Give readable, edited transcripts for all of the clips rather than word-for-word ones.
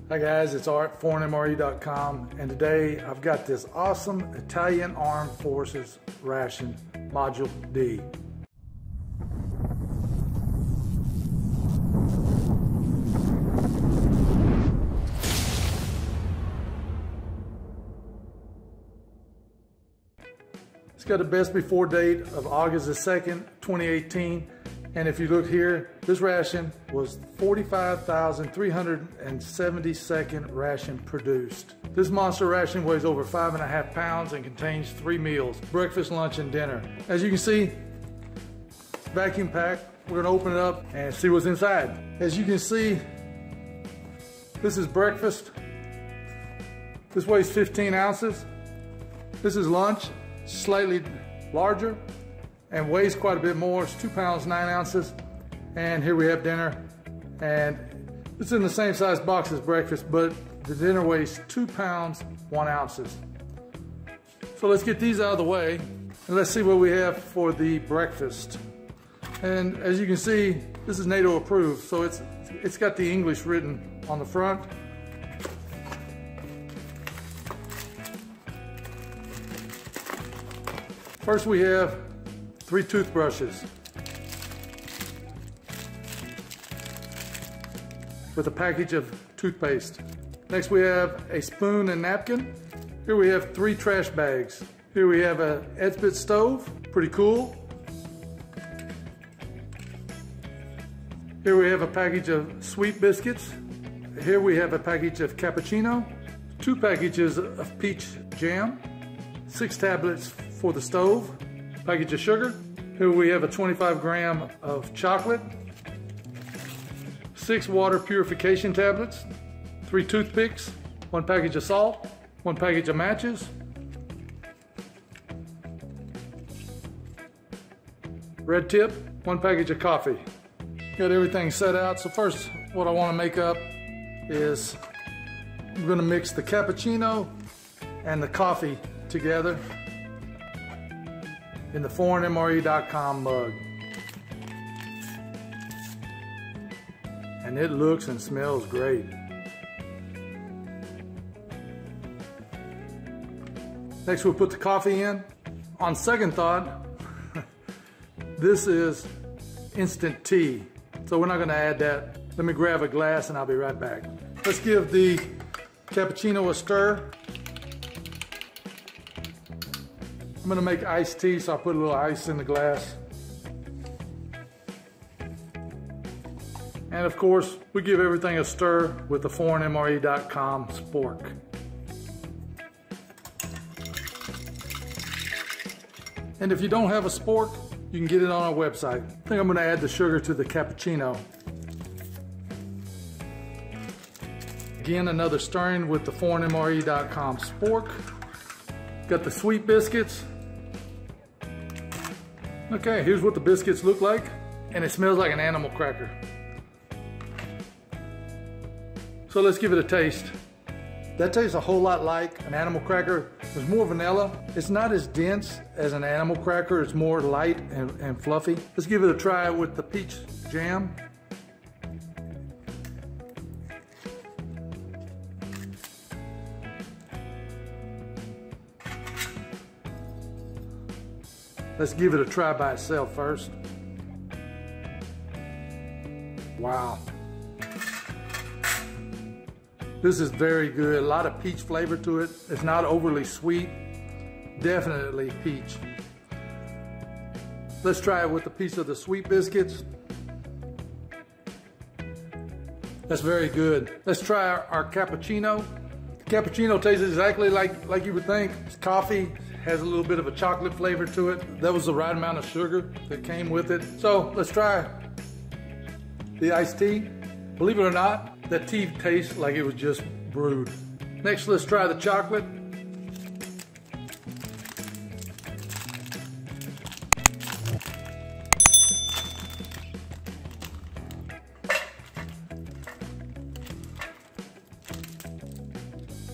Hi guys, it's Art at ForeignMRE.com, and today I've got this awesome Italian Armed Forces ration, Module D. It's got a best before date of August the 2nd, 2018. And if you look here, this ration was 45,372nd ration produced. This monster ration weighs over 5.5 pounds and contains 3 meals, breakfast, lunch, and dinner. As you can see, vacuum packed. We're gonna open it up and see what's inside. As you can see, this is breakfast. This weighs 15 ounces. This is lunch, slightly larger, and weighs quite a bit more. It's 2 pounds 9 ounces. And here we have dinner, and it's in the same size box as breakfast, but the dinner weighs 2 pounds 1 ounces. So let's get these out of the way and let's see what we have for the breakfast. And as you can see, this is NATO approved, so it's got the English written on the front. First we have 3 toothbrushes with a package of toothpaste. Next we have a spoon and napkin. Here we have 3 trash bags. Here we have a Edspit stove, pretty cool. Here we have a package of sweet biscuits. Here we have a package of cappuccino, 2 packages of peach jam, 6 tablets for the stove, package of sugar. Here we have a 25 gram of chocolate, 6 water purification tablets, 3 toothpicks, 1 package of salt, 1 package of matches, red tip, 1 package of coffee. Got everything set out. So first, what I want to make up is I'm going to mix the cappuccino and the coffee together in the ForeignMRE.com mug. And it looks and smells great. Next we'll put the coffee in. On second thought, this is instant tea, so we're not going to add that. Let me grab a glass and I'll be right back. Let's give the cappuccino a stir. I'm gonna make iced tea, so I'll put a little ice in the glass. And of course, we give everything a stir with the ForeignMRE.com spork. And if you don't have a spork, you can get it on our website. I think I'm gonna add the sugar to the cappuccino. Again, another stirring with the ForeignMRE.com spork. Got the sweet biscuits. Okay, here's what the biscuits look like, and it smells like an animal cracker. So let's give it a taste. That tastes a whole lot like an animal cracker. There's more vanilla. It's not as dense as an animal cracker. It's more light and fluffy. Let's give it a try with the peach jam. Let's give it a try by itself first. Wow. This is very good. A lot of peach flavor to it. It's not overly sweet. Definitely peach. Let's try it with a piece of the sweet biscuits. That's very good. Let's try our cappuccino. The cappuccino tastes exactly like you would think. It's coffee. Has a little bit of a chocolate flavor to it. That was the right amount of sugar that came with it. So let's try the iced tea. Believe it or not, that tea tastes like it was just brewed. Next, let's try the chocolate.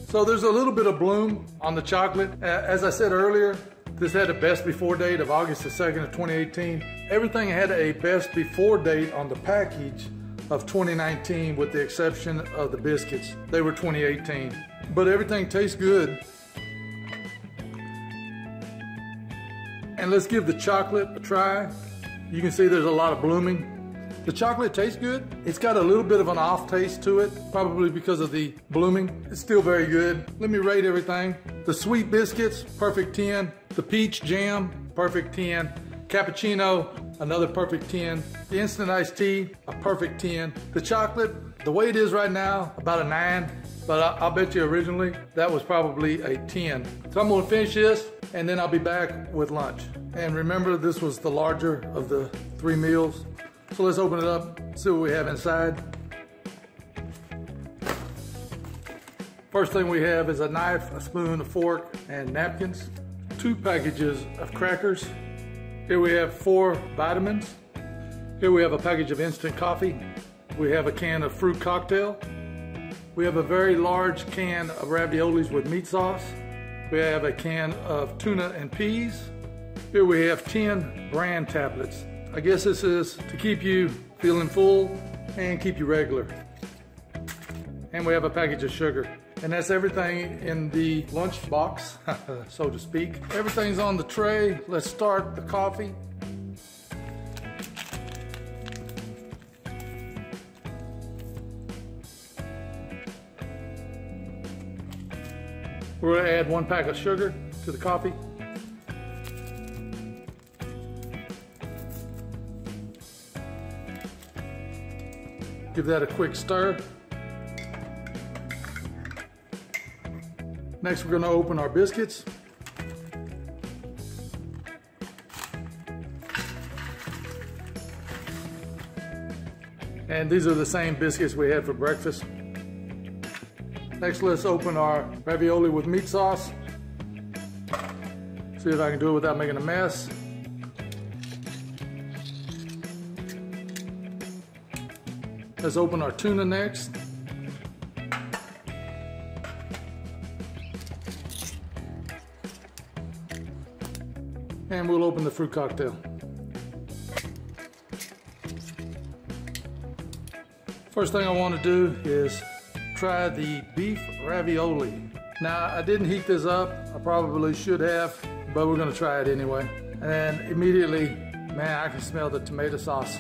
So there's a little bit of bloom on the chocolate. As I said earlier, this had a best before date of August the 2nd of 2018. Everything had a best before date on the package of 2019 with the exception of the biscuits. They were 2018. But everything tastes good. And let's give the chocolate a try. You can see there's a lot of blooming. The chocolate tastes good. It's got a little bit of an off taste to it, probably because of the blooming. It's still very good. Let me rate everything. The sweet biscuits, perfect 10. The peach jam, perfect 10. Cappuccino, another perfect 10. The instant iced tea, a perfect 10. The chocolate, the way it is right now, about a 9. But I'll bet you originally, that was probably a 10. So I'm gonna finish this, and then I'll be back with lunch. And remember, this was the larger of the 3 meals. So let's open it up, see what we have inside. First thing we have is a knife, a spoon, a fork, and napkins. 2 packages of crackers. Here we have 4 vitamins. Here we have a package of instant coffee. We have a can of fruit cocktail. We have a very large can of raviolis with meat sauce. We have a can of tuna and peas. Here we have 10 bran tablets. I guess this is to keep you feeling full and keep you regular. And we have a package of sugar. And that's everything in the lunch box, so to speak. Everything's on the tray. Let's start the coffee. We're gonna add 1 pack of sugar to the coffee. Give that a quick stir. Next, we're going to open our biscuits. And these are the same biscuits we had for breakfast. Next, let's open our ravioli with meat sauce. See if I can do it without making a mess. Let's open our tuna next. And we'll open the fruit cocktail. First thing I want to do is try the beef ravioli. Now, I didn't heat this up. I probably should have, but we're going to try it anyway. And immediately, man, I can smell the tomato sauce.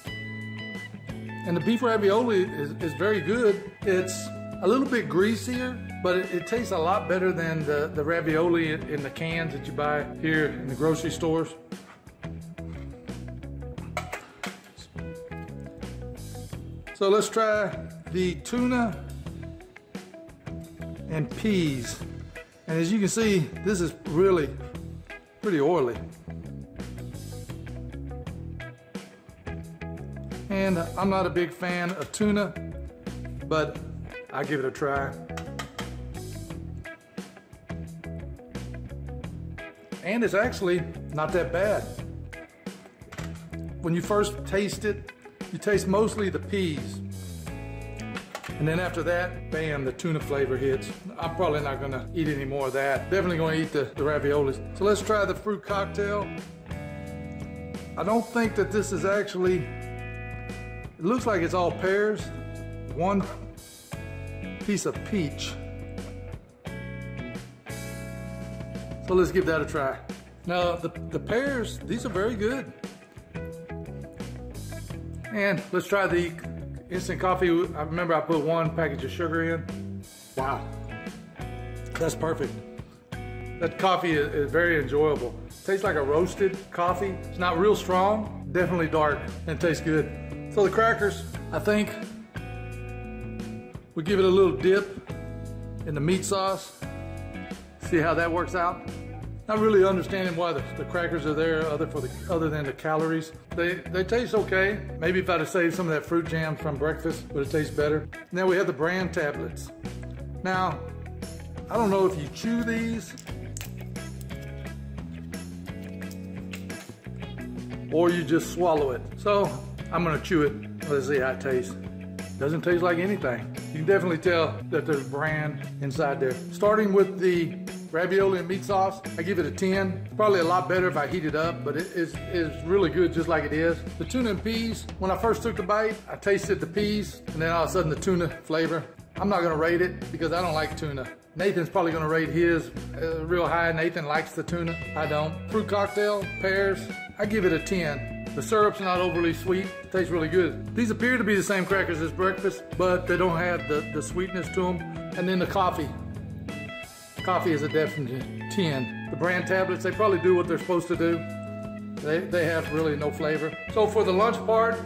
And the beef ravioli is very good. It's a little bit greasier, but it tastes a lot better than the ravioli in the cans that you buy here in the grocery stores. So let's try the tuna and peas. And as you can see, this is really pretty oily. And I'm not a big fan of tuna, but I'll give it a try. And it's actually not that bad. When you first taste it, you taste mostly the peas. And then after that, bam, the tuna flavor hits. I'm probably not gonna eat any more of that. Definitely gonna eat the raviolis. So let's try the fruit cocktail. I don't think that this is actually, it looks like it's all pears. 1 piece of peach. So let's give that a try. Now the pears, these are very good. And let's try the instant coffee. I remember I put 1 package of sugar in. Wow, that's perfect. That coffee is very enjoyable. Tastes like a roasted coffee. It's not real strong, definitely dark, and tastes good. So the crackers, I think we give it a little dip in the meat sauce. See how that works out. Not really understanding why the crackers are there other than the calories. They taste okay. Maybe if I'd have saved some of that fruit jam from breakfast, would it taste better. Now we have the bran tablets. Now, I don't know if you chew these or you just swallow it. So I'm gonna chew it. Let's see how it tastes. Doesn't taste like anything. You can definitely tell that there's bran inside there. Starting with the ravioli and meat sauce, I give it a 10. Probably a lot better if I heat it up, but it's really good just like it is. The tuna and peas, when I first took the bite, I tasted the peas, and then all of a sudden the tuna flavor. I'm not gonna rate it because I don't like tuna. Nathan's probably gonna rate his real high. Nathan likes the tuna, I don't. Fruit cocktail, pears, I give it a 10. The syrup's not overly sweet, it tastes really good. These appear to be the same crackers as breakfast, but they don't have the sweetness to them. And then the coffee. Coffee is a definite 10. The bran tablets, they probably do what they're supposed to do. They have really no flavor. So for the lunch part,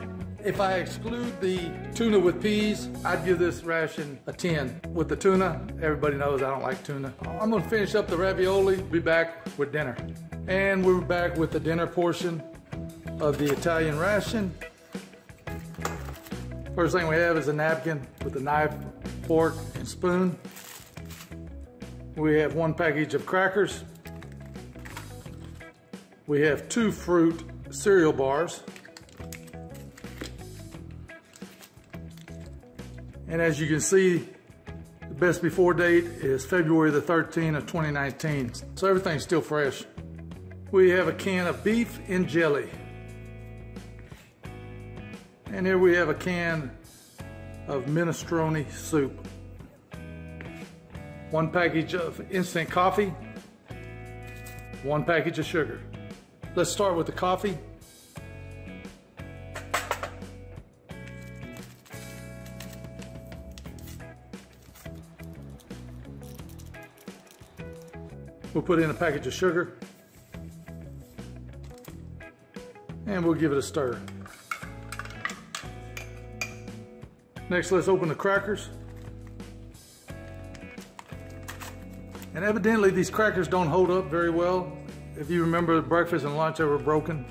if I exclude the tuna with peas, I'd give this ration a 10. With the tuna, everybody knows I don't like tuna. I'm gonna finish up the ravioli, be back with dinner. And we're back with the dinner portion of the Italian ration. First thing we have is a napkin with a knife, fork, and spoon. We have 1 package of crackers. We have 2 fruit cereal bars. And as you can see, the best before date is February the 13th of 2019. So everything's still fresh. We have a can of beef in jelly. And here we have a can of Minestrone Soup. 1 package of instant coffee. 1 package of sugar. Let's start with the coffee. We'll put in a package of sugar. And we'll give it a stir. Next, let's open the crackers. And evidently these crackers don't hold up very well. If you remember breakfast and lunch, they were broken.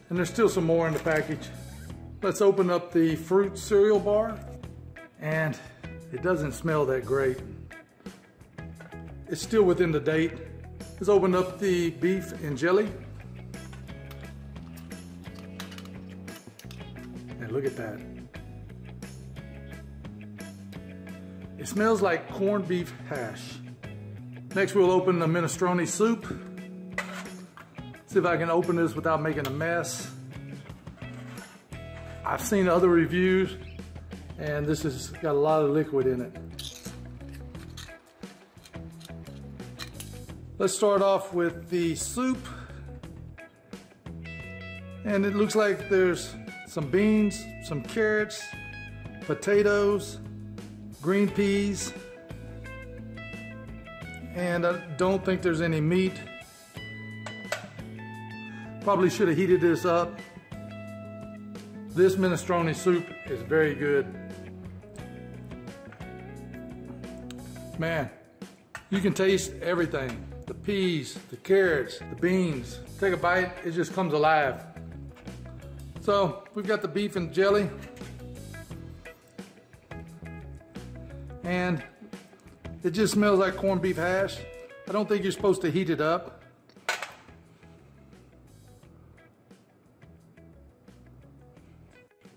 And there's still some more in the package. Let's open up the fruit cereal bar. And it doesn't smell that great. It's still within the date. Let's open up the beef and jelly. And look at that. It smells like corned beef hash. Next we'll open the Minestrone Soup. See if I can open this without making a mess. I've seen other reviews and this has got a lot of liquid in it. Let's start off with the soup. And it looks like there's some beans, some carrots, potatoes, green peas, and I don't think there's any meat. Probably should have heated this up. This minestrone soup is very good. Man, you can taste everything. The peas, the carrots, the beans. Take a bite, it just comes alive. So we've got the beef and jelly. And it just smells like corned beef hash. I don't think you're supposed to heat it up.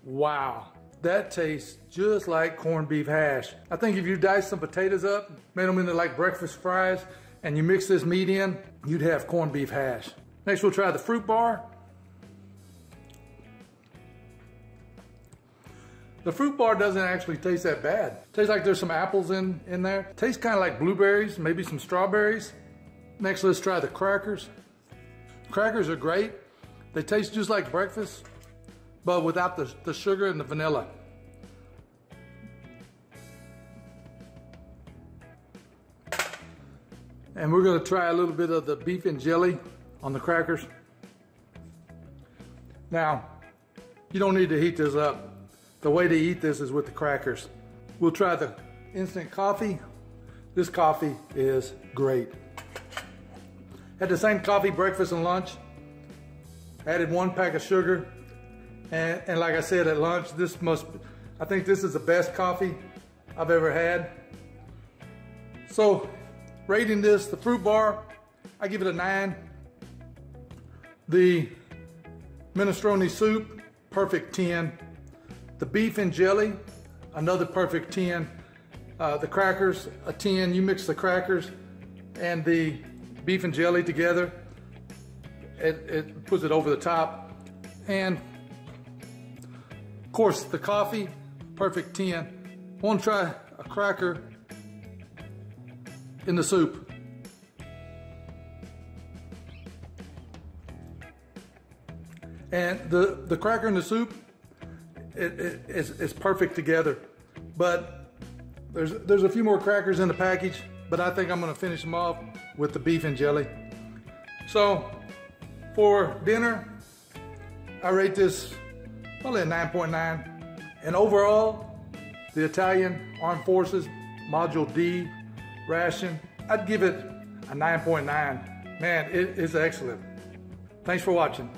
Wow, that tastes just like corned beef hash. I think if you dice some potatoes up, made them into like breakfast fries, and you mix this meat in, you'd have corned beef hash. Next we'll try the fruit bar. The fruit bar doesn't actually taste that bad. Tastes like there's some apples in there. Tastes kind of like blueberries, maybe some strawberries. Next, let's try the crackers. Crackers are great. They taste just like breakfast, but without the sugar and the vanilla. And we're gonna try a little bit of the beef and jelly on the crackers. Now, you don't need to heat this up. The way to eat this is with the crackers. We'll try the instant coffee. This coffee is great. Had the same coffee breakfast and lunch. Added 1 pack of sugar. And like I said at lunch, I think this is the best coffee I've ever had. So, rating this, the fruit bar, I give it a 9. The minestrone soup, perfect 10. The beef and jelly, another perfect 10. The crackers, a 10. You mix the crackers and the beef and jelly together. It puts it over the top. And of course the coffee, perfect 10. Want to try a cracker in the soup. And the cracker in the soup, it's perfect together. But there's a few more crackers in the package, but I think I'm gonna finish them off with the beef and jelly. So for dinner, I rate this probably a 9.9. And overall, the Italian Armed Forces Module D ration, I'd give it a 9.9. Man, it is excellent. Thanks for watching.